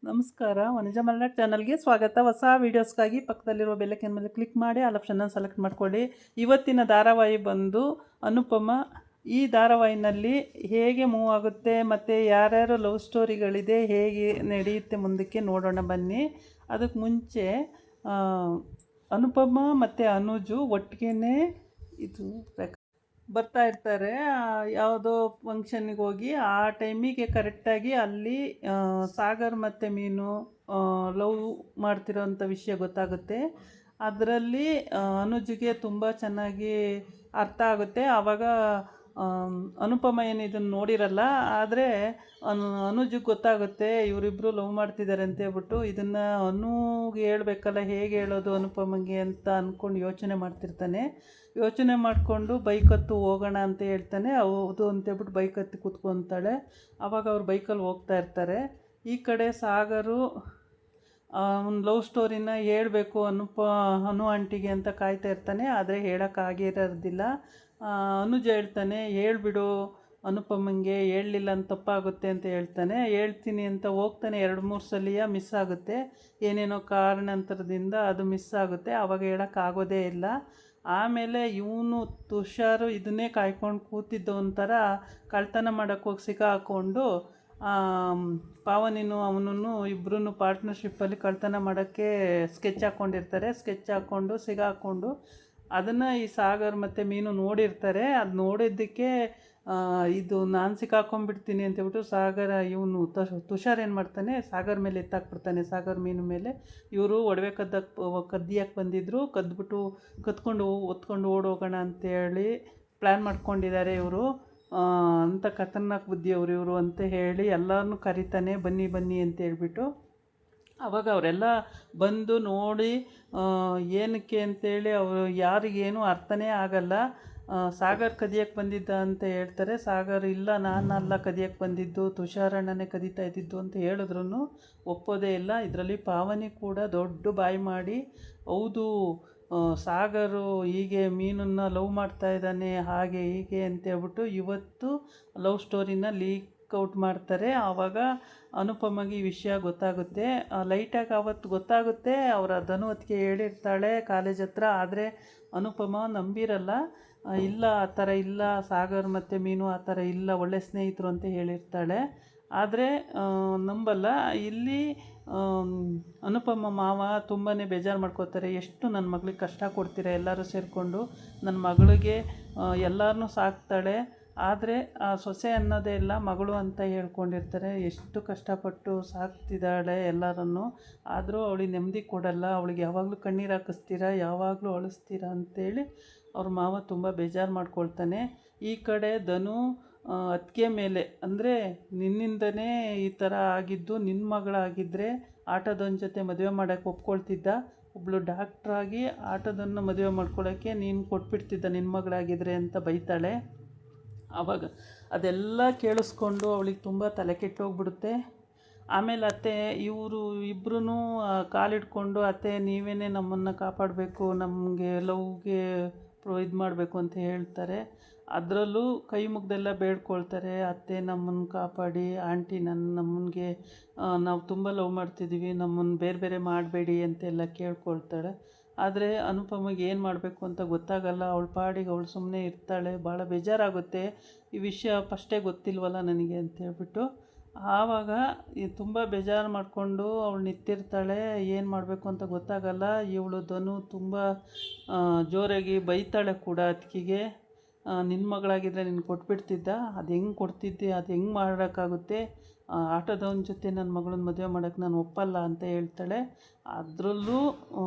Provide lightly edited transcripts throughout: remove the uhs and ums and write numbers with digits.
ನಮಸ್ಕಾರ, ವನಿಜಾ ಮಲ್ನಾಡ್ ಚಾನಲ್ಗೆ ಸ್ವಾಗತ. ಹೊಸ ವೀಡಿಯೋಸ್ಗಾಗಿ ಪಕ್ಕದಲ್ಲಿರುವ ಬೆಲ್ಲೈಕನ್ ಮೇಲೆ ಕ್ಲಿಕ್ ಮಾಡಿ ಆಲ್ ಆಪ್ಷನ್ನ ಸೆಲೆಕ್ಟ್ ಮಾಡ್ಕೊಳ್ಳಿ. ಇವತ್ತಿನ ಧಾರಾವಾಹಿ ಬಂದು ಅನುಪಮ. ಈ ಧಾರಾವಾಹಿನಲ್ಲಿ ಹೇಗೆ ಮೂವ್ ಆಗುತ್ತೆ ಮತ್ತು ಯಾರ್ಯಾರು ಲವ್ ಸ್ಟೋರಿಗಳಿದೆ, ಹೇಗೆ ನಡೆಯುತ್ತೆ ಮುಂದಕ್ಕೆ ನೋಡೋಣ ಬನ್ನಿ. ಅದಕ್ಕೆ ಮುಂಚೆ ಅನುಪಮ ಮತ್ತು ಅನುಜು ಒಟ್ಟಿಗೆ ಇದು ಬರ್ತಾ ಇರ್ತಾರೆ. ಯಾವುದೋ ಫಂಕ್ಷನ್ನಿಗೆ ಹೋಗಿ ಆ ಟೈಮಿಗೆ ಕರೆಕ್ಟಾಗಿ ಅಲ್ಲಿ ಸಾಗರ್ ಮತ್ತು ಮೀನು ಲವ್ ಮಾಡ್ತಿರೋಂಥ ವಿಷಯ ಗೊತ್ತಾಗುತ್ತೆ. ಅದರಲ್ಲಿ ಅನುಜಿಗೆ ತುಂಬ ಚೆನ್ನಾಗಿ ಅರ್ಥ ಆಗುತ್ತೆ. ಆವಾಗ ಅನುಪಮ ಏನು ಇದನ್ನು ನೋಡಿರಲ್ಲ, ಆದರೆ ಅನುಜಿಗೆ ಗೊತ್ತಾಗುತ್ತೆ ಇವರಿಬ್ಬರು ಲವ್ ಮಾಡ್ತಿದ್ದಾರೆ ಅಂತ ಹೇಳ್ಬಿಟ್ಟು. ಇದನ್ನು ಅನುಗೆ ಹೇಳಬೇಕಲ್ಲ, ಹೇಗೆ ಹೇಳೋದು ಅನುಪಮಗೆ ಅಂತ ಅಂದ್ಕೊಂಡು ಯೋಚನೆ ಮಾಡ್ತಿರ್ತಾನೆ. ಯೋಚನೆ ಮಾಡಿಕೊಂಡು ಬೈಕ್ ಹತ್ತು ಹೋಗೋಣ ಅಂತ ಹೇಳ್ತಾನೆ. ಹೌದು ಅಂತೇಳ್ಬಿಟ್ಟು ಬೈಕ್ ಹತ್ತಿ ಕೂತ್ಕೊತಾಳೆ. ಆವಾಗ ಅವ್ರು ಬೈಕಲ್ಲಿ ಹೋಗ್ತಾ ಇರ್ತಾರೆ. ಈ ಕಡೆ ಸಾಗರು ಒಂದು ಲವ್ ಸ್ಟೋರಿನ ಹೇಳಬೇಕು ಅನು ಆಂಟಿಗೆ ಅಂತ ಕಾಯ್ತಾ ಇರ್ತಾನೆ. ಆದರೆ ಹೇಳೋಕ್ಕಾಗಿರೋದಿಲ್ಲ. ಅನುಜ ಹೇಳ್ತಾನೆ, ಹೇಳ್ಬಿಡು ಅನುಪಮಂಗೆ, ಹೇಳಲಿಲ್ಲ ಅಂತ ತಪ್ಪಾಗುತ್ತೆ ಅಂತ ಹೇಳ್ತಾನೆ. ಹೇಳ್ತೀನಿ ಅಂತ ಹೋಗ್ತಾನೆ. 2-3 ಸಲ ಮಿಸ್ ಆಗುತ್ತೆ, ಏನೇನೋ ಕಾರಣಾಂತರದಿಂದ ಅದು ಮಿಸ್ ಆಗುತ್ತೆ. ಆವಾಗ ಹೇಳೋಕ್ಕಾಗೋದೇ ಇಲ್ಲ. ಆಮೇಲೆ ಇವನು ತುಷಾರು ಇದನ್ನೇ ಕಾಯ್ಕೊಂಡು ಕೂತಿದ್ದ ಒಂಥರ ಕಳ್ತನ ಮಾಡೋಕ್ಕೆ ಹೋಗಿ ಸಿಕ್ಕಾಕೊಂಡು ಪಾವನಿನೂ ಅವನೂ ಇಬ್ಬರೂ ಪಾರ್ಟ್ನರ್ಶಿಪ್ಪಲ್ಲಿ ಕಳ್ತನ ಮಾಡೋಕ್ಕೆ ಸ್ಕೆಚ್ ಹಾಕ್ಕೊಂಡಿರ್ತಾರೆ. ಸ್ಕೆಚ್ ಹಾಕ್ಕೊಂಡು ಸಿಗಾಕೊಂಡು ಅದನ್ನು ಈ ಸಾಗರ್ ಮತ್ತು ಮೀನು ನೋಡಿರ್ತಾರೆ. ಅದು ನೋಡಿದ್ದಕ್ಕೆ ಇದು ನಾನು ಸಿಕ್ಕಾಕೊಂಡ್ಬಿಡ್ತೀನಿ ಅಂತೇಳ್ಬಿಟ್ಟು ಸಾಗರ ಇವನು ತುಷಾರ್ ಏನು ಮಾಡ್ತಾನೆ, ಸಾಗರ್ ಮೇಲೆ ಎತ್ತಾಕ್ಬಿಡ್ತಾನೆ. ಸಾಗರ್ ಮೀನು ಮೇಲೆ ಇವರು ಒಡವೆ ಕದ್ದಿಯಕ್ಕೆ ಬಂದಿದ್ದರು, ಕದ್ಕೊಂಡು ಹೊತ್ಕೊಂಡು ಓಡೋಗೋಣ ಅಂತೇಳಿ ಪ್ಲ್ಯಾನ್ ಮಾಡ್ಕೊಂಡಿದ್ದಾರೆ ಇವರು. ಅಂಥ ಖತರ್ನಾಕ್ ಬುದ್ಧಿಯವರು ಇವರು ಅಂತ ಹೇಳಿ ಎಲ್ಲರನ್ನೂ ಕರಿತಾನೆ, ಬನ್ನಿ ಬನ್ನಿ ಅಂತ ಹೇಳ್ಬಿಟ್ಟು. ಆವಾಗ ಅವರೆಲ್ಲ ಬಂದು ನೋಡಿ ಏನಕ್ಕೆ ಅಂತೇಳಿ ಅವರು ಯಾರಿಗೇನು ಅರ್ಥನೇ ಆಗಲ್ಲ. ಸಾಗರ್ ಕದಿಯಕ್ಕೆ ಬಂದಿದ್ದ ಅಂತ ಹೇಳ್ತಾರೆ. ಸಾಗರ್ ಇಲ್ಲ, ನಾನಲ್ಲ ಕದಿಯಕ್ಕೆ ಬಂದಿದ್ದು, ತುಷಾರಣ್ಣನೇ ಕದೀತಾ ಇದ್ದಿದ್ದು ಅಂತ ಹೇಳಿದ್ರು ಒಪ್ಪೋದೇ ಇಲ್ಲ. ಇದರಲ್ಲಿ ಪಾವನಿ ಕೂಡ ದೊಡ್ಡ ಬಾಯಿ ಮಾಡಿ, ಹೌದು ಸಾಗರು ಹೀಗೆ ಮೀನನ್ನು ಲವ್ ಮಾಡ್ತಾ ಇದ್ದಾನೆ, ಹಾಗೆ ಹೀಗೆ ಅಂತೇಳ್ಬಿಟ್ಟು ಇವತ್ತು ಲವ್ ಸ್ಟೋರಿನ ಔಟ್ ಮಾಡ್ತಾರೆ. ಆವಾಗ ಅನುಪಮಗೆ ಈ ವಿಷಯ ಗೊತ್ತಾಗುತ್ತೆ. ಲೈಟಾಗಿ ಅವತ್ತು ಗೊತ್ತಾಗುತ್ತೆ. ಅವರ ಧನುವತ್ತಿಗೆ ಹೇಳಿರ್ತಾಳೆ ಕಾಲೇಜ್ ಹತ್ರ. ಆದರೆ ಅನುಪಮ ನಂಬಿರಲ್ಲ. ಇಲ್ಲ, ಆ ಥರ ಇಲ್ಲ, ಸಾಗರ್ ಮತ್ತು ಮೀನು ಆ ಥರ ಇಲ್ಲ, ಒಳ್ಳೆ ಸ್ನೇಹಿತರು ಅಂತ ಹೇಳಿರ್ತಾಳೆ. ಆದರೆ ನಂಬಲ್ಲ. ಇಲ್ಲಿ ಅನುಪಮ ಮಾವ ತುಂಬಾ ಬೇಜಾರು ಮಾಡ್ಕೋತಾರೆ. ಎಷ್ಟು ನನ್ನ ಮಗಳಿಗೆ ಕಷ್ಟ ಕೊಡ್ತೀರಾ ಎಲ್ಲರೂ ಸೇರಿಕೊಂಡು. ನನ್ನ ಮಗಳಿಗೆ ಎಲ್ಲರನ್ನೂ ಸಾಕ್ತಾಳೆ, ಆದರೆ ಆ ಸೊಸೆ ಅನ್ನೋದೇ ಇಲ್ಲ, ಮಗಳು ಅಂತ ಹೇಳ್ಕೊಂಡಿರ್ತಾರೆ. ಎಷ್ಟು ಕಷ್ಟಪಟ್ಟು ಸಾಕ್ತಿದ್ದಾಳೆ ಎಲ್ಲರನ್ನು. ಆದರೂ ಅವಳಿಗೆ ನೆಮ್ಮದಿ ಕೊಡಲ್ಲ. ಅವಳಿಗೆ ಯಾವಾಗಲೂ ಕಣ್ಣೀರು ಹಾಕಿಸ್ತೀರಾ, ಯಾವಾಗಲೂ ಅಳಿಸ್ತೀರಾ ಅಂತೇಳಿ ಅವ್ರ ಮಾವ ತುಂಬ ಬೇಜಾರು ಮಾಡ್ಕೊಳ್ತಾನೆ. ಈ ಕಡೆ ಧನು ಅತ್ತಿಗೆ ಮೇಲೆ, ಅಂದರೆ ನಿನ್ನಿಂದನೇ ಈ ಥರ ಆಗಿದ್ದು, ನಿನ್ನ ಮಗಳಾಗಿದ್ದರೆ ಆಟೋದವನ ಜೊತೆ ಮದುವೆ ಮಾಡೋಕ್ಕೆ ಒಪ್ಕೊಳ್ತಿದ್ದ. ಒಬ್ಬಳು ಡಾಕ್ಟ್ರಾಗಿ ಆಟೋದನ್ನು ಮದುವೆ ಮಾಡ್ಕೊಳ್ಳೋಕ್ಕೆ ನೀನು ಕೊಟ್ಬಿಡ್ತಿದ್ದ ನಿನ್ನ ಮಗಳಾಗಿದ್ದರೆ ಅಂತ ಬೈತಾಳೆ. ಆವಾಗ ಅದೆಲ್ಲ ಕೇಳಿಸ್ಕೊಂಡು ಅವಳಿಗೆ ತುಂಬ ತಲೆ ಕೆಟ್ಟೋಗ್ಬಿಡುತ್ತೆ. ಆಮೇಲೆ ಅತ್ತೆ ಇವರು ಇಬ್ಬರೂ ಕಾಲಿಡ್ಕೊಂಡು, ಅತ್ತೆ ನೀವೇ ನಮ್ಮನ್ನು ಕಾಪಾಡಬೇಕು, ನಮಗೆ ಲವ್ಗೆ ಇದು ಮಾಡಬೇಕು ಅಂತ ಹೇಳ್ತಾರೆ. ಅದರಲ್ಲೂ ಕೈ ಮುಗ್ದೆಲ್ಲ ಬೇಡ್ಕೊಳ್ತಾರೆ, ಅತ್ತೆ ನಮ್ಮನ್ನು ಕಾಪಾಡಿ, ಆಂಟಿ ನಮ್ಮನಿಗೆ ನಾವು ತುಂಬ ಲವ್ ಮಾಡ್ತಿದ್ದೀವಿ, ನಮ್ಮನ್ನು ಬೇರೆ ಬೇರೆ ಮಾಡಬೇಡಿ ಅಂತೆಲ್ಲ ಕೇಳ್ಕೊಳ್ತಾಳೆ. ಆದರೆ ಅನುಪಮಗೆ ಏನು ಮಾಡಬೇಕು ಅಂತ ಗೊತ್ತಾಗಲ್ಲ. ಅವಳ ಪಾಡಿಗೆ ಅವಳು ಸುಮ್ಮನೆ ಇರ್ತಾಳೆ. ಭಾಳ ಬೇಜಾರಾಗುತ್ತೆ, ಈ ವಿಷಯ ಫಸ್ಟೇ ಗೊತ್ತಿಲ್ವಲ್ಲ ನನಗೆ ಅಂತೇಳ್ಬಿಟ್ಟು. ಆವಾಗ ತುಂಬ ಬೇಜಾರು ಮಾಡಿಕೊಂಡು ಅವಳು ನಿಂತಿರ್ತಾಳೆ. ಏನು ಮಾಡಬೇಕು ಅಂತ ಗೊತ್ತಾಗಲ್ಲ. ಇವಳು ಧನು ತುಂಬ ಜೋರಾಗಿ ಬೈತಾಳೆ ಕೂಡ ಅತ್ತಿಗೆಗೆ. ನಿನ್ನ ಮಗಳಾಗಿದ್ದರೆ ನಿನ್ನ ಕೊಟ್ಬಿಡ್ತಿದ್ದ, ಅದು ಹೆಂಗೆ ಕೊಡ್ತಿದ್ದೆ, ಅದು ಹೆಂಗೆ ಮಾಡೋಕ್ಕಾಗುತ್ತೆ, ಆಟೋದವನ ಜೊತೆ ನನ್ನ ಮಗಳನ್ನ ಮದುವೆ ಮಾಡೋಕ್ಕೆ ನಾನು ಒಪ್ಪಲ್ಲ ಅಂತ ಹೇಳ್ತಾಳೆ. ಅದರಲ್ಲೂ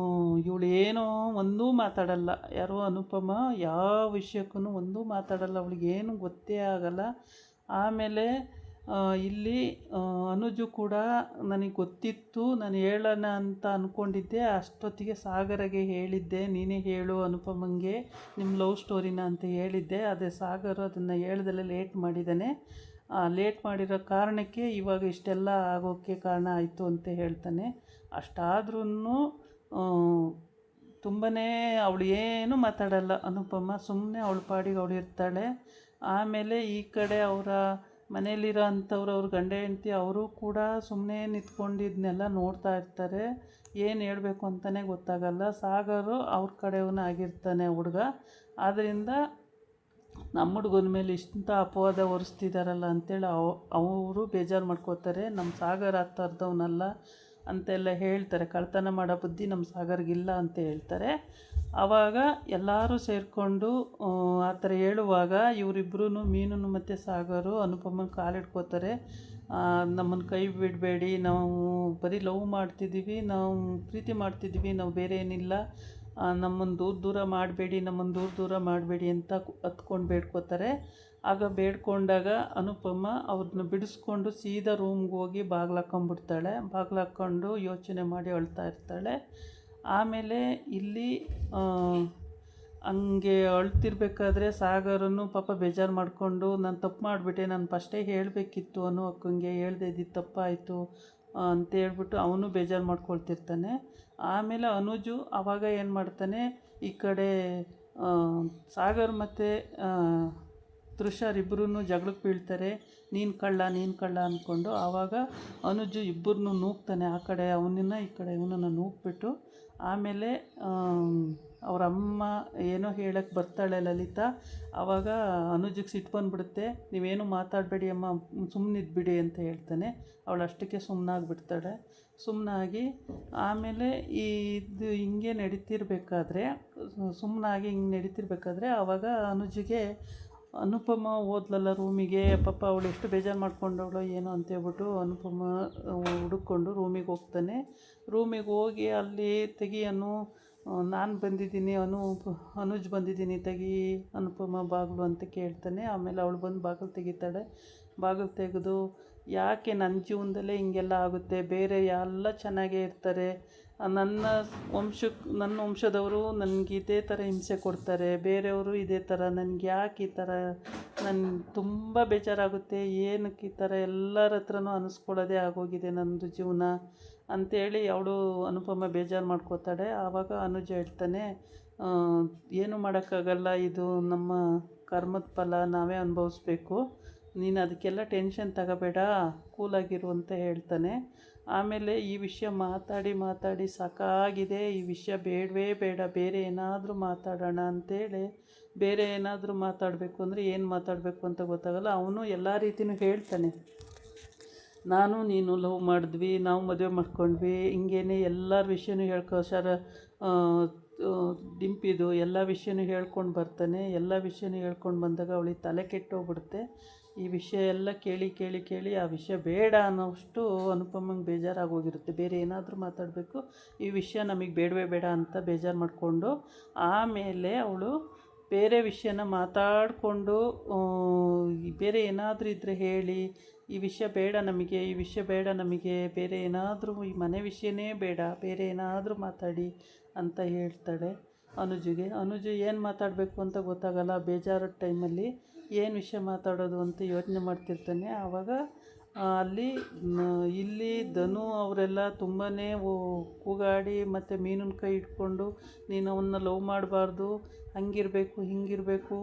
ಇವಳು ಏನೋ ಒಂದೂ ಮಾತಾಡಲ್ಲ. ಯಾರೋ ಅನುಪಮ ಯಾವ ವಿಷಯಕ್ಕೂ ಒಂದೂ ಮಾತಾಡಲ್ಲ. ಅವಳಿಗೇನು ಗೊತ್ತೇ ಆಗಲ್ಲ. ಆಮೇಲೆ ಇಲ್ಲಿ ಅನುಜು ಕೂಡ ನನಗೆ ಗೊತ್ತಿತ್ತು, ನಾನು ಹೇಳೋಣ ಅಂತ ಅಂದ್ಕೊಂಡಿದ್ದೆ. ಅಷ್ಟೊತ್ತಿಗೆ ಸಾಗರಗೆ ಹೇಳಿದ್ದೆ, ನೀನೇ ಹೇಳು ಅನುಪಮಂಗೆ ನಿಮ್ಮ ಲವ್ ಸ್ಟೋರಿನ ಅಂತ ಹೇಳಿದ್ದೆ. ಅದೇ ಸಾಗರ್ ಅದನ್ನು ಹೇಳ್ದಲ್ಲೇ ಲೇಟ್ ಮಾಡಿದ್ದಾನೆ. ಲೇಟ್ ಮಾಡಿರೋ ಕಾರಣಕ್ಕೆ ಇವಾಗ ಇಷ್ಟೆಲ್ಲ ಆಗೋಕ್ಕೆ ಕಾರಣ ಆಯಿತು ಅಂತ ಹೇಳ್ತಾನೆ. ಅಷ್ಟಾದ್ರೂ ತುಂಬಾ ಅವಳು ಏನೂ ಮಾತಾಡಲ್ಲ ಅನುಪಮ, ಸುಮ್ಮನೆ ಅವಳ ಪಾಡಿಗೆ ಅವಳು ಇರ್ತಾಳೆ. ಆಮೇಲೆ ಈ ಕಡೆ ಅವರ ಮನೇಲಿರೋ ಅಂಥವ್ರು ಅವ್ರ ಗಂಡ ಹೆಂಡ್ತಿ ಅವರು ಕೂಡ ಸುಮ್ಮನೆ ನಿಂತ್ಕೊಂಡಿದ್ನೆಲ್ಲ ನೋಡ್ತಾ ಇರ್ತಾರೆ. ಏನು ಹೇಳಬೇಕು ಅಂತಲೇ ಗೊತ್ತಾಗಲ್ಲ. ಸಾಗರು ಅವ್ರ ಕಡೆಯವನು ಆಗಿರ್ತಾನೆ ಹುಡುಗ. ಆದ್ದರಿಂದ ನಮ್ಮ ಹುಡುಗನ ಮೇಲೆ ಇಷ್ಟ ಅಪವಾದ ಹೊರಿಸ್ತಿದ್ದಾರಲ್ಲ ಅಂಥೇಳಿ ಅವರು ಬೇಜಾರು ಮಾಡ್ಕೋತಾರೆ. ನಮ್ಮ ಸಾಗರ ಆ ಥರದವನಲ್ಲ ಅಂತೆಲ್ಲ ಹೇಳ್ತಾರೆ. ಕಳ್ತನ ಮಾಡೋ ಬುದ್ಧಿ ನಮ್ಮ ಸಾಗರ್ಗಿಲ್ಲ ಅಂತ ಹೇಳ್ತಾರೆ. ಆವಾಗ ಎಲ್ಲರೂ ಸೇರಿಕೊಂಡು ಆ ಥರ ಹೇಳುವಾಗ ಇವರಿಬ್ಬರೂ ಮೀನು ಮತ್ತು ಸಾಗರು ಅನುಪಮನ ಕಾಲಿಡ್ಕೋತಾರೆ. ನಮ್ಮನ್ನು ಕೈ ಬಿಡಬೇಡಿ, ನಾವು ಬರೀ ಲವ್ ಮಾಡ್ತಿದ್ದೀವಿ, ನಾವು ಪ್ರೀತಿ ಮಾಡ್ತಿದ್ದೀವಿ, ನಾವು ಬೇರೆ ಏನಿಲ್ಲ, ನಮ್ಮನ್ನು ದೂರ ದೂರ ಮಾಡಬೇಡಿ ಅಂತ ಹತ್ಕೊಂಡು ಬೇಡ್ಕೋತಾರೆ. ಆಗ ಬೇಡ್ಕೊಂಡಾಗ ಅನುಪಮ ಅವ್ರನ್ನ ಬಿಡಿಸ್ಕೊಂಡು ಸೀದಾ ರೂಮ್ಗೆ ಹೋಗಿ ಬಾಗಿಲು ಹಾಕ್ಕೊಂಡು ಯೋಚನೆ ಮಾಡಿ ಅಳ್ತಾ ಇರ್ತಾಳೆ. ಆಮೇಲೆ ಇಲ್ಲಿ ಹಂಗೆ ಅಳ್ತಿರ್ಬೇಕಾದ್ರೆ ಸಾಗರನು ಪಾಪ ಬೇಜಾರು ಮಾಡಿಕೊಂಡು ನಾನು ತಪ್ಪು ಮಾಡಿಬಿಟ್ಟೆ, ನಾನು ಫಸ್ಟೇ ಹೇಳಬೇಕಿತ್ತು ಅನ್ನೋ ಅಕ್ಕಂಗೆ, ಹೇಳ್ದೆ ಇದ್ದಿದ್ದು ತಪ್ಪಾಯಿತು ಅಂತೇಳ್ಬಿಟ್ಟು ಅವನು ಬೇಜಾರು ಮಾಡ್ಕೊಳ್ತಿರ್ತಾನೆ. ಆಮೇಲೆ ಅನುಜು ಆವಾಗ ಏನು ಮಾಡ್ತಾನೆ, ಈ ಕಡೆ ಸಾಗರ್ ಮತ್ತು ತುಷಾರ್ ಇಬ್ಬರೂ ಜಗಳಕ್ಕೆ ಬೀಳ್ತಾರೆ. ನೀನು ಕಳ್ಳ ಅಂದ್ಕೊಂಡು. ಆವಾಗ ಅನುಜು ಇಬ್ಬರನ್ನೂ ನೂಕ್ತಾನೆ. ಆ ಕಡೆ ಅವನನ್ನು ಈ ಕಡೆ ಇವನನ್ನು ನೂಕ್ಬಿಟ್ಟು ಆಮೇಲೆ ಅವ್ರ ಅಮ್ಮ ಏನೋ ಹೇಳಕ್ಕೆ ಬರ್ತಾಳೆ ಲಲಿತಾ. ಆವಾಗ ಅನುಜಿಗೆ ಸಿಟ್ಟು ಬಂದುಬಿಡುತ್ತೆ. ನೀವೇನು ಮಾತಾಡಬೇಡಿ ಅಮ್ಮ, ಸುಮ್ಮನಿದ್ಬಿಡಿ ಅಂತ ಹೇಳ್ತಾನೆ. ಅವಳು ಅಷ್ಟಕ್ಕೆ ಸುಮ್ಮನಾಗ್ಬಿಡ್ತಾಳೆ. ಸುಮ್ಮನಾಗಿ ಆಮೇಲೆ ಇದು ಹಿಂಗೆ ನಡೀತಿರ್ಬೇಕಾದ್ರೆ ಆವಾಗ ಅನುಜಿಗೆ ಅನುಪಮ ಹೋದ್ಲಲ್ಲ ರೂಮಿಗೆ, ಪಾಪ ಅವಳು ಎಷ್ಟು ಬೇಜಾರು ಮಾಡ್ಕೊಂಡವಳು ಏನೋ ಅಂತೇಳ್ಬಿಟ್ಟು ಅನುಪಮ ಹುಡುಕೊಂಡು ರೂಮಿಗೆ ಹೋಗ್ತಾನೆ. ರೂಮಿಗೆ ಹೋಗಿ ಅಲ್ಲಿ ತೆಗಿಯನು, ನಾನು ಬಂದಿದ್ದೀನಿ, ಅನುಜ್ ಬಂದಿದ್ದೀನಿ, ತೆಗಿ ಅನುಪಮ ಬಾಗಿಲು ಅಂತ ಕೇಳ್ತಾನೆ. ಆಮೇಲೆ ಅವಳು ಬಂದು ಬಾಗಿಲು ತೆಗಿತಾಳೆ. ಬಾಗಿಲು ತೆಗೆದು ಯಾಕೆ ನನ್ನ ಜೀವನದಲ್ಲೇ ಹಿಂಗೆಲ್ಲ ಆಗುತ್ತೆ, ಬೇರೆ ಎಲ್ಲ ಚೆನ್ನಾಗೇ ಇರ್ತಾರೆ, ನನ್ನ ವಂಶದವರು ನನಗೆ ಇದೇ ಥರ ಹಿಂಸೆ ಕೊಡ್ತಾರೆ, ಬೇರೆಯವರು ಇದೇ ಥರ, ನನಗೆ ಯಾಕೆ ಈ ಥರ, ನನಗೆ ತುಂಬ ಬೇಜಾರಾಗುತ್ತೆ, ಏನಕ್ಕೆ ಈ ಥರ ಎಲ್ಲರ ಹತ್ರನೂ ಅನ್ನಿಸ್ಕೊಳ್ಳೋದೇ ಆಗೋಗಿದೆ ನನ್ನದು ಜೀವನ ಅಂಥೇಳಿ ಅವಳು ಅನುಪಮ ಬೇಜಾರು ಮಾಡ್ಕೋತಾಳೆ. ಆವಾಗ ಅನುಜ ಹೇಳ್ತಾನೆ, ಏನು ಮಾಡೋಕ್ಕಾಗಲ್ಲ, ಇದು ನಮ್ಮ ಕರ್ಮದ ಫಲ, ನಾವೇ ಅನುಭವಿಸ್ಬೇಕು, ನೀನು ಅದಕ್ಕೆಲ್ಲ ಟೆನ್ಷನ್ ತಗೋಬೇಡ, ಕೂಲಾಗಿರು ಅಂತ ಹೇಳ್ತಾನೆ. ಆಮೇಲೆ ಈ ವಿಷಯ ಮಾತಾಡಿ ಸಾಕಾಗಿದೆ, ಈ ವಿಷಯ ಬೇಡವೇ ಬೇಡ, ಬೇರೆ ಏನಾದರೂ ಮಾತಾಡೋಣ ಅಂತೇಳಿ ಬೇರೆ ಏನಾದರೂ ಮಾತಾಡಬೇಕು ಅಂದರೆ ಏನು ಮಾತಾಡಬೇಕು ಅಂತ ಗೊತ್ತಾಗಲ್ಲ. ಅವನು ಎಲ್ಲ ರೀತಿಯೂ ಹೇಳ್ತಾನೆ, ನಾನು ನೀನು ಲವ್ ಮಾಡಿದ್ವಿ, ನಾವು ಮದುವೆ ಮಾಡ್ಕೊಂಡ್ವಿ, ಹಿಂಗೇನೆ ಎಲ್ಲರ ವಿಷಯನೂ ಡಿಂಪಿದು ಎಲ್ಲ ವಿಷಯನೂ ಹೇಳ್ಕೊಂಡು ಬರ್ತಾನೆ. ಎಲ್ಲ ವಿಷಯನೂ ಹೇಳ್ಕೊಂಡು ಬಂದಾಗ ಅವಳಿಗೆ ತಲೆ ಕೆಟ್ಟೋಗ್ಬಿಡುತ್ತೆ. ಈ ವಿಷಯ ಎಲ್ಲ ಕೇಳಿ ಆ ವಿಷಯ ಬೇಡ ಅನ್ನೋಷ್ಟು ಅನುಪಮಂಗೆ ಬೇಜಾರಾಗೋಗಿರುತ್ತೆ. ಬೇರೆ ಏನಾದರೂ ಮಾತಾಡಬೇಕು, ಈ ವಿಷಯ ನಮಗೆ ಬೇಡವೇ ಬೇಡ ಅಂತ ಬೇಜಾರು ಮಾಡಿಕೊಂಡು ಆಮೇಲೆ ಅವಳು ಬೇರೆ ವಿಷಯನ ಮಾತಾಡಿಕೊಂಡು, ಬೇರೆ ಏನಾದರೂ ಇದ್ದರೆ ಹೇಳಿ, ಈ ವಿಷಯ ಬೇಡ ನಮಗೆ, ಬೇರೆ ಏನಾದರೂ ಈ ಮನೆ ವಿಷಯನೇ ಬೇಡ, ಬೇರೆ ಏನಾದರೂ ಮಾತಾಡಿ ಅಂತ ಹೇಳ್ತಾಳೆ ಅನುಜಿಗೆ. ಅನುಜು ಏನು ಮಾತಾಡಬೇಕು ಅಂತ ಗೊತ್ತಾಗಲ್ಲ. ಬೇಜಾರು ಟೈಮಲ್ಲಿ ಏನು ವಿಷಯ ಮಾತಾಡೋದು ಅಂತ ಯೋಚನೆ ಮಾಡ್ತಿರ್ತಾನೆ. ಆವಾಗ ಇಲ್ಲಿ ಧನು ಅವರೆಲ್ಲ ತುಂಬಾ ಕೂಗಾಡಿ ಮತ್ತು ಮೀನನ ಕೈ ಇಟ್ಕೊಂಡು, ನೀನು ಅವನ್ನ ಲವ್ ಮಾಡಬಾರ್ದು, ಹಂಗಿರಬೇಕು ಹಿಂಗಿರಬೇಕು,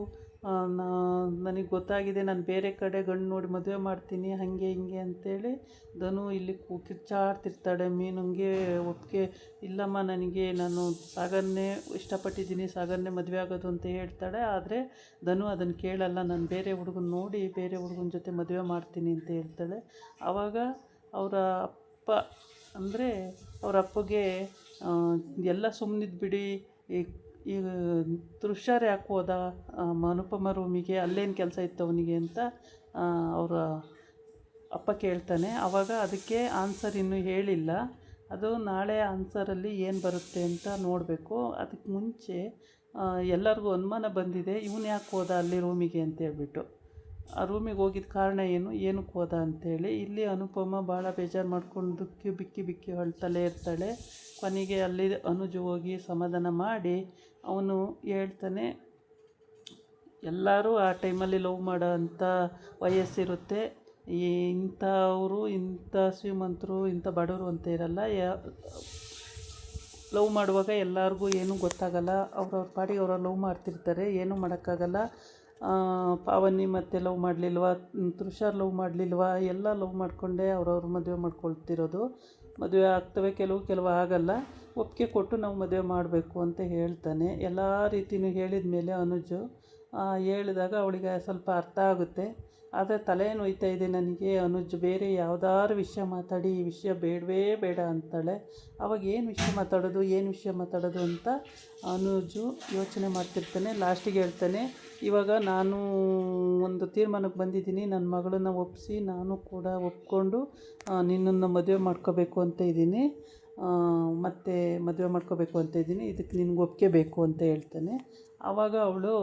ನನಗೆ ಗೊತ್ತಾಗಿದೆ, ನಾನು ಬೇರೆ ಕಡೆ ಗಂಡು ನೋಡಿ ಮದುವೆ ಮಾಡ್ತೀನಿ, ಹಾಗೆ ಹಿಂಗೆ ಅಂತೇಳಿ ಧನು ಇಲ್ಲಿ ಕಿರ್ಚಾಡ್ತಿರ್ತಾಳೆ. ಮೀನಂಗೆ ಒಪ್ಪಿಗೆ ಇಲ್ಲಮ್ಮ, ನಾನು ಸಾಗರನ್ನೇ ಇಷ್ಟಪಟ್ಟಿದ್ದೀನಿ, ಸಾಗರನ್ನೇ ಮದುವೆ ಆಗೋದು ಅಂತ ಹೇಳ್ತಾಳೆ. ಆದರೆ ಧನು ಅದನ್ನು ಕೇಳಲ್ಲ, ನಾನು ಬೇರೆ ಹುಡುಗನ ನೋಡಿ ಬೇರೆ ಹುಡುಗನ ಜೊತೆ ಮದುವೆ ಮಾಡ್ತೀನಿ ಅಂತ ಹೇಳ್ತಾಳೆ. ಆವಾಗ ಅವರ ಅಪ್ಪ ಅಂದರೆ ಅವರ ಅಪ್ಪಗೆ ಎಲ್ಲ ಸುಮ್ಮನಿದ್ಬಿಡಿ, ಈಗ ತುಷಾರ್ ಯಾಕೆ ಹೋದ ಅನುಪಮ ರೂಮಿಗೆ, ಅಲ್ಲೇನು ಕೆಲಸ ಇತ್ತು ಅವನಿಗೆ ಅಂತ ಅವರ ಅಪ್ಪ ಕೇಳ್ತಾನೆ. ಆವಾಗ ಅದಕ್ಕೆ ಆನ್ಸರ್ ಇನ್ನೂ ಹೇಳಿಲ್ಲ, ಅದು ನಾಳೆ ಆನ್ಸರಲ್ಲಿ ಏನು ಬರುತ್ತೆ ಅಂತ ನೋಡಬೇಕು. ಅದಕ್ಕೆ ಮುಂಚೆ ಎಲ್ಲರಿಗೂ ಅನುಮಾನ ಬಂದಿದೆ, ಇವನು ಯಾಕೆ ಹೋದ ಅಲ್ಲಿ ರೂಮಿಗೆ ಅಂತೇಳ್ಬಿಟ್ಟು. ಆ ರೂಮಿಗೆ ಹೋಗಿದ್ದ ಕಾರಣ ಏನಕ್ಕೆ ಹೋದ ಅಂಥೇಳಿ. ಇಲ್ಲಿ ಅನುಪಮ ಭಾಳ ಬೇಜಾರು ಮಾಡ್ಕೊಂಡು ಬಿಕ್ಕಿ ಅಳ್ತಲೇ ಇರ್ತಾಳೆ. ಕೊನೆಗೆ ಅಲ್ಲಿ ಅನುಜು ಹೋಗಿ ಸಮಾಧಾನ ಮಾಡಿ ಅವನು ಹೇಳ್ತಾನೆ, ಎಲ್ಲರೂ ಆ ಟೈಮಲ್ಲಿ ಲವ್ ಮಾಡೋ ಅಂಥ ವಯಸ್ಸಿರುತ್ತೆ, ಇಂಥವರು ಇಂಥ ಶ್ರೀಮಂತರು ಇಂಥ ಬಡವರು ಅಂತ ಇರಲ್ಲ, ಲವ್ ಮಾಡುವಾಗ ಎಲ್ಲರಿಗೂ ಏನೂ ಗೊತ್ತಾಗಲ್ಲ, ಅವ್ರವ್ರ ಪಾಡಿಗೆ ಅವ್ರು ಲವ್ ಮಾಡ್ತಿರ್ತಾರೆ, ಏನೂ ಮಾಡೋಕ್ಕಾಗಲ್ಲ, ಪಾವನಿ ಮತ್ತೆ ಲವ್ ಮಾಡಲಿಲ್ವಾ, ತುಷಾರ್ ಲವ್ ಮಾಡಲಿಲ್ವಾ, ಎಲ್ಲ ಲವ್ ಮಾಡಿಕೊಂಡೇ ಅವ್ರವ್ರ ಮದುವೆ ಮಾಡ್ಕೊಳ್ತಿರೋದು. ಮದುವೆ ಆಗ್ತವೆ, ಕೆಲವು ಆಗಲ್ಲ. ಒಪ್ಪಿಗೆ ಕೊಟ್ಟು ನಾವು ಮದುವೆ ಮಾಡಬೇಕು ಅಂತ ಹೇಳ್ತಾನೆ. ಎಲ್ಲ ರೀತಿಯೂ ಹೇಳಿದ ಮೇಲೆ ಅನುಜು ಹೇಳಿದಾಗ ಅವಳಿಗೆ ಸ್ವಲ್ಪ ಅರ್ಥ ಆಗುತ್ತೆ. ಆದರೆ ತಲೆ ನೋಯ್ತಾ ಇದೆ ನನಗೆ, ಅನುಜ್ ಬೇರೆ ಯಾವುದಾದ್ರು ವಿಷಯ ಮಾತಾಡಿ, ಈ ವಿಷಯ ಬೇಡವೇ ಬೇಡ ಅಂತಾಳೆ. ಅವಾಗ ಏನು ವಿಷಯ ಮಾತಾಡೋದು ಅಂತ ಅನುಜು ಯೋಚನೆ ಮಾಡ್ತಿರ್ತಾನೆ. ಲಾಸ್ಟಿಗೆ ಹೇಳ್ತಾನೆ, ಇವಾಗ ನಾನು ಒಂದು ತೀರ್ಮಾನಕ್ಕೆ ಬಂದಿದ್ದೀನಿ, ನನ್ನ ಮಗಳನ್ನ ಒಪ್ಪಿಸಿ ನಾನು ಕೂಡ ಒಪ್ಕೊಂಡು ನಿನ್ನನ್ನು ಮದುವೆ ಮಾಡ್ಕೋಬೇಕು ಅಂತ ಇದ್ದೀನಿ, ಮತ್ತು ಮದುವೆ ಮಾಡ್ಕೋಬೇಕು ಅಂತ ಇದ್ದೀನಿ, ಇದಕ್ಕೆ ನಿನ್ಗೆ ಒಪ್ಪಿಗೆ ಬೇಕು ಅಂತ ಹೇಳ್ತಾನೆ. ಆವಾಗ ಅವಳು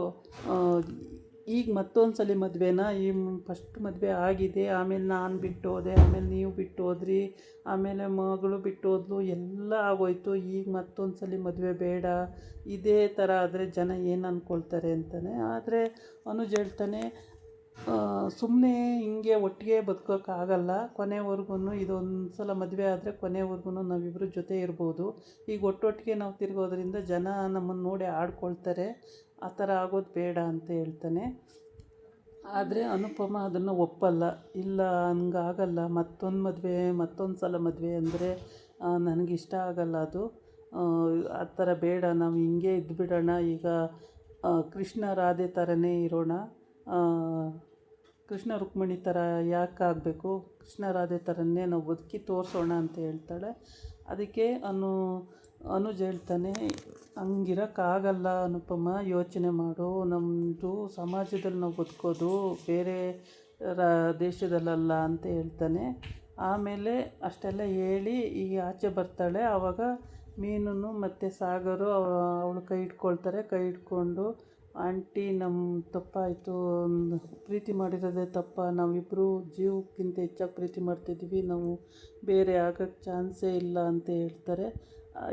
ಈಗ ಮತ್ತೊಂದು ಸಲ ಮದುವೆನಾ, ಈ ಫಸ್ಟ್ ಮದುವೆ ಆಗಿದೆ, ಆಮೇಲೆ ನಾನು ಬಿಟ್ಟು ಹೋದೆ, ಆಮೇಲೆ ನೀವು ಬಿಟ್ಟು ಹೋದ್ರಿ, ಆಮೇಲೆ ಮಗಳು ಬಿಟ್ಟು ಹೋದ್ಲು, ಎಲ್ಲ ಆಗೋಯ್ತು, ಈಗ ಮತ್ತೊಂದು ಸಲ ಮದುವೆ ಬೇಡ, ಇದೇ ಥರ ಆದರೆ ಜನ ಏನು ಅಂದ್ಕೊಳ್ತಾರೆ ಅಂತಾನೆ. ಆದರೆ ಅನುಜ್ ಹೇಳ್ತಾನೆ, ಸುಮ್ಮನೆ ಹಿಂಗೆ ಒಟ್ಟಿಗೆ ಬದುಕೋಕ್ಕಾಗಲ್ಲ, ಕೊನೆವರೆಗೂ ಇದೊಂದು ಸಲ ಮದುವೆ ಆದರೆ ಕೊನೆವರೆಗೂ ನಾವಿಬ್ಬರು ಜೊತೆ ಇರ್ಬೋದು. ಈಗ ಒಟ್ಟೊಟ್ಟಿಗೆ ನಾವು ತಿರುಗೋದ್ರಿಂದ ಜನ ನಮ್ಮನ್ನು ನೋಡಿ ಆಡ್ಕೊಳ್ತಾರೆ, ಆ ಥರ ಆಗೋದು ಬೇಡ ಅಂತ ಹೇಳ್ತಾನೆ. ಆದರೆ ಅನುಪಮ ಅದನ್ನು ಒಪ್ಪಲ್ಲ. ಇಲ್ಲ, ಹಂಗಾಗಲ್ಲ, ಮತ್ತೊಂದು ಸಲ ಮದುವೆ ಅಂದರೆ ನನಗಿಷ್ಟ ಆಗಲ್ಲ, ಅದು ಆ ಥರ ಬೇಡ, ನಾವು ಹಿಂಗೆ ಇದ್ದುಬಿಡೋಣ, ಈಗ ಕೃಷ್ಣ ರಾಧೆ ಥರನೇ ಇರೋಣ, ಕೃಷ್ಣ ರುಕ್ಮಿಣಿ ಥರ ಯಾಕೆ ಆಗಬೇಕು, ಕೃಷ್ಣ ರಾಧೆ ಥರನೇ ನಾವು ಬದುಕಿ ತೋರಿಸೋಣ ಅಂತ ಹೇಳ್ತಾಳೆ. ಅದಕ್ಕೆ ಅನುಜ್ ಹೇಳ್ತಾನೆ, ಹಂಗಿರೋಕ್ಕಾಗಲ್ಲ ಅನುಪಮ, ಯೋಚನೆ ಮಾಡು, ನಮ್ಮದು ಸಮಾಜದಲ್ಲಿ ನಾವು ಬದುಕೋದು ಬೇರೆ ದೇಶದಲ್ಲಲ್ಲ ಅಂತ ಹೇಳ್ತಾನೆ. ಆಮೇಲೆ ಅಷ್ಟೆಲ್ಲ ಹೇಳಿ ಈಗ ಆಚೆ ಬರ್ತಾಳೆ. ಆವಾಗ ಮೀನು ಮತ್ತು ಸಾಗರು ಅವಳು ಕೈ ಇಟ್ಕೊಂಡು, ಆಂಟಿ ನಮ್ಮ ತಪ್ಪಾಯಿತು, ಪ್ರೀತಿ ಮಾಡಿರೋದೇ ತಪ್ಪ, ನಾವಿಬ್ಬರು ಜೀವಕ್ಕಿಂತ ಹೆಚ್ಚಾಗಿ ಪ್ರೀತಿ ಮಾಡ್ತಿದ್ದೀವಿ, ನಾವು ಬೇರೆ ಆಗೋಕ್ಕೆ ಚಾನ್ಸೇ ಇಲ್ಲ ಅಂತ ಹೇಳ್ತಾರೆ.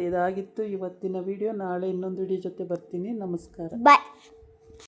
ಇದಾಗಿತ್ತು ಇವತ್ತಿನ ವಿಡಿಯೋ. ನಾಳೆ ಇನ್ನೊಂದು ವಿಡಿಯೋ ಜೊತೆ ಬರ್ತೀನಿ. ನಮಸ್ಕಾರ. ಬಾಯ್.